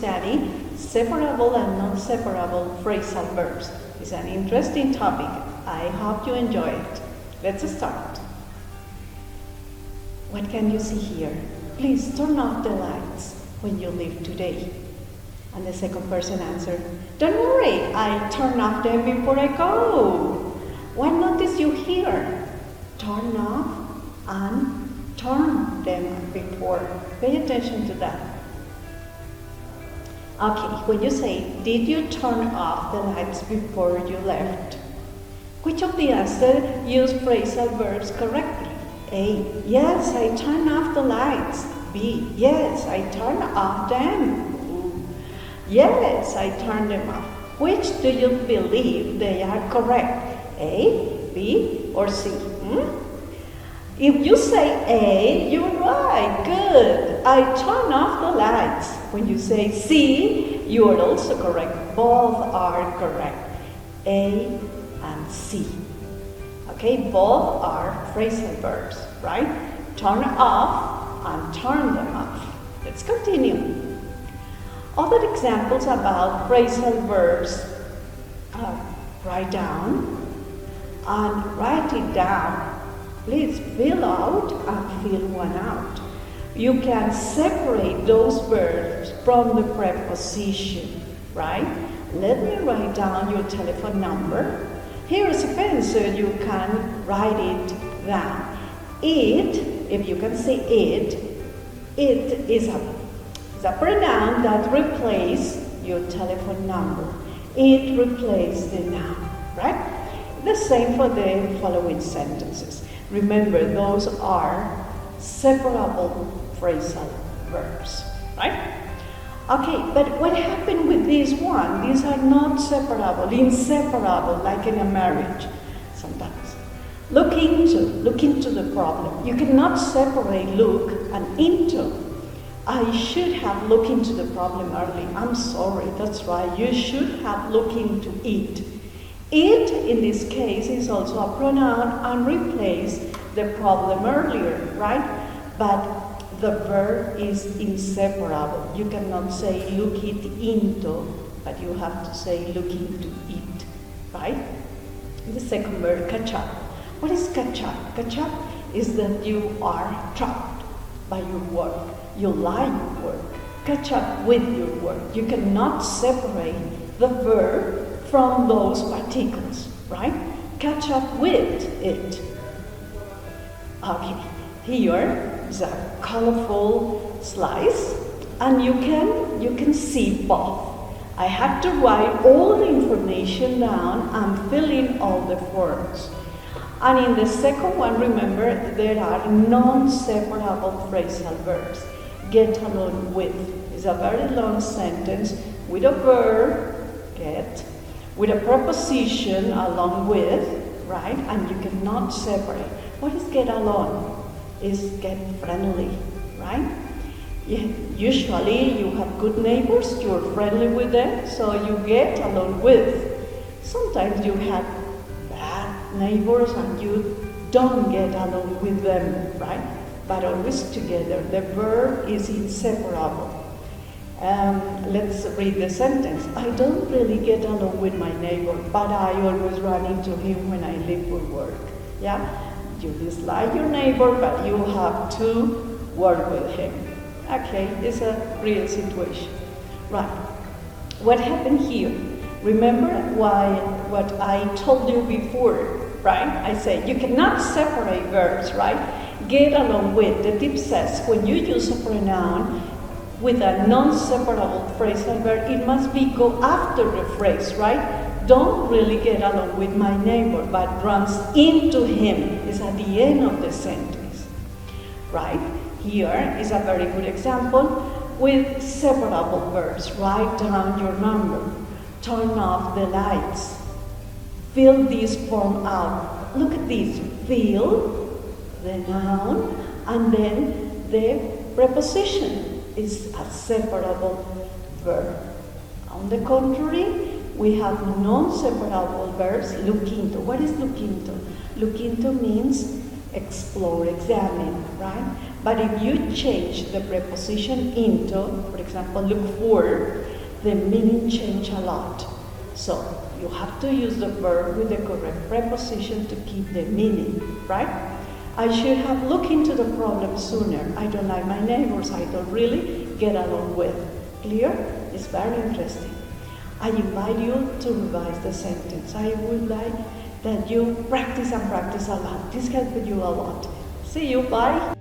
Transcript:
study separable and non-separable phrasal verbs. It's an interesting topic. I hope you enjoy it. Let's start. What can you see here? Please turn off the lights when you leave today. And the second person answered, don't worry, I'll turn off them before I go. What notice you here? Turn off and turn them before. Pay attention to that. Okay, when you say, did you turn off the lights before you left? Which of the answers use phrasal verbs correctly? A, yes, I turned off the lights. B, yes, I turned off them. Yes, I turned them off. Which do you believe they are correct? A, B, or C? If you say A, you're right, good. I turn off the lights. When you say C, you are also correct. Both are correct. A and C. Okay, both are phrasal verbs, right? Turn off and turn them off. Let's continue. Other examples about phrasal verbs are write down and write it down. Please fill out and fill one out. You can separate those verbs from the preposition, right? Let me write down your telephone number. Here is a pen so you can write it down. It, if you can say it is a pronoun that replaces your telephone number. It replaces the noun, right? The same for the following sentences. Remember, those are separable phrasal verbs, right? Okay, but what happened with this one? These are not separable, inseparable, like in a marriage sometimes. Look into the problem. You cannot separate look and into. I should have looked into the problem early. I'm sorry, that's right. You should have looked into it. It, in this case, is also a pronoun and replaces the problem earlier, right? But the verb is inseparable. You cannot say look it into, but you have to say look into it, right? The second verb, catch up. What is catch up? Catch up is that you are trapped by your work. You like your work. Catch up with your work. You cannot separate the verb from those particles, right? Catch up with it. Okay, here is a colorful slice, and you can see both. I had to write all the information down and fill in all the forms. And in the second one, remember, there are non-separable phrasal verbs. Get along with is a very long sentence with a verb, get, with a preposition along with, right? And you cannot separate. What is get along? Is get friendly, right? Usually you have good neighbors, you're friendly with them, so you get along with. Sometimes you have bad neighbors and you don't get along with them, right? But always together. The verb is inseparable. Let's read the sentence. I don't really get along with my neighbor, but I always run into him when I leave for work. Yeah? You dislike your neighbor, but you have to work with him. Okay, it's a real situation. Right. What happened here? Remember what I told you before, right? I said you cannot separate verbs, right? Get along with. The tip says when you use a pronoun with a non-separable phrasal verb, it must be go after the phrase, right? Don't really get along with my neighbor, but runs into him is at the end of the sentence, right? Here is a very good example with separable verbs. Write down your number, turn off the lights, fill this form out. Look at this, fill, the noun, and then the preposition is a separable verb. On the contrary, we have non-separable verbs, look into. What is look into? Look into means explore, examine, right? But if you change the preposition into, for example, look for, the meaning change a lot. So you have to use the verb with the correct preposition to keep the meaning, right? I should have looked into the problem sooner. I don't like my neighbors. I don't really get along with. Clear? It's very interesting. I invite you to revise the sentence. I would like that you practice and practice a lot. This helps you a lot. See you. Bye.